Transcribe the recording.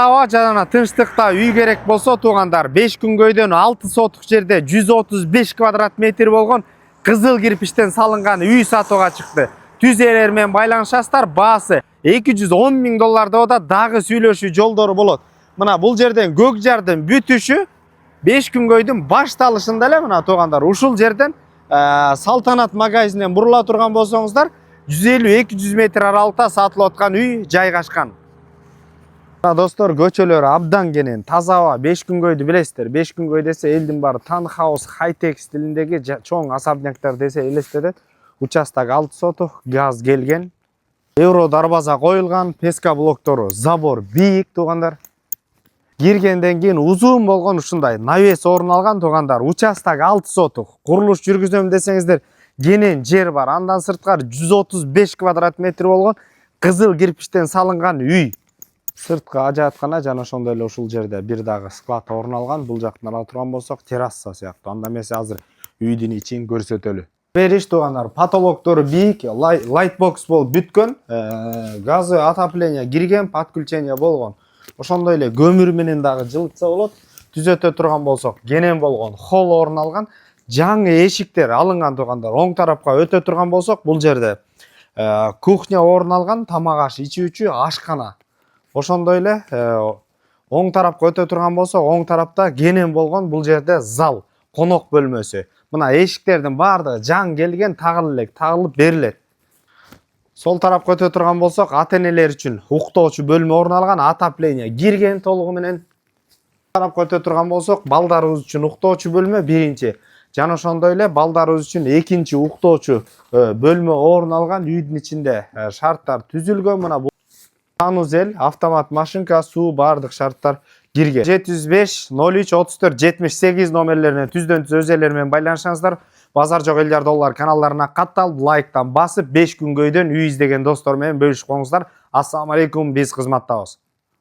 Ава жана тынчтыкта үй керек болсо туугандар 5 күнгөйдөн 6 сотук жерде 135 квадрат метр болгон кызыл кирпичтен салынган үй сатууга чыкты. Түз ээлер менен байланышасыздар. Баасы 210 000 доллар да дагы сүйлөшүү жолдору болот. Мына бул жерден көк жардын бүтүшү 5 күнгөйдүн башталышында эле мына туугандар ушул жерден Салтанат магазининен бурула турган болсоңуздар 150-200 метр аралыкта сатылып аткан үй жайгашкан. Достор, көчөлөр абдан кенен, таза аба. 5 күнгөйдү билесиздер. 5 күнгөй десе элдин баары таунхаус, хай-тек стилиндеги чоң особняктар десе элестетет. Участок 6 сотук, газ келген. Евро дарбаза коюлган, песка блоктору, забор бийик туугандар. Киргенден кийин узун болгон ушундай навес орун алган туугандар. Участок 6 сотук. Курулуш жүргүзөм десеңиздер, кенен жер бар. Андан сырткары 135 квадрат метр болгон кызыл кирпичтен салынган үй. Сырткы ажааткана жана ошондой эле ушул жерде бир дагы склад орун алган. Бул жактан ала турган болсок, терраса сыяктуу. Анда эмесе азыр үйдүн ичин көрсөтөлү. Бериш туугандар, потолоктору бийик, лайтбокс болуп бүткөн, газы, отопление кирген, подключение болгон. Ошондой эле көмүр менен дагы жылытса болот. Түзөтө турган болсок, кенен болгон холл орун алган. Жаңы эшиктер алынган туугандар. Оң тарапка өтө турган болсок, бул жерде кухня орун алган, тамак аш ичүүчү ашкана. Ошондой эле оң тарапка өтө турган болсок, оң тарапта кенен болгон бул жерде зал, конок бөлмөсү. Мына эшиктердин баардыгы жаңы келген, тагылып берилет. Сол тарапка өтө турган болсок, ата-энелер үчүн уктоочу бөлмө орун алган, отопление кирген толугу менен. Тарапка өтө турган болсок, балдарыбыз үчүн уктоочу бөлмө биринчи. Жана ошондой эле балдарыбыз үчүн экинчи уктоочу бөлмө орун алган. Үйдүн ичинде шарттар түзүлгөн. Мына бул санузел, автомат машинка, суу бардык шарттар кирген. 705-03-34-78 номерлерине түздөн түз өз элер менен байланышыңыздар. Базар жок элдер доллар каналдарына катталып, лайктан басып 5 күнгөйдөн үй издеген достор менен бөлүшүп коңуздар. Ассаламу алейкум, биз кызматтабыз.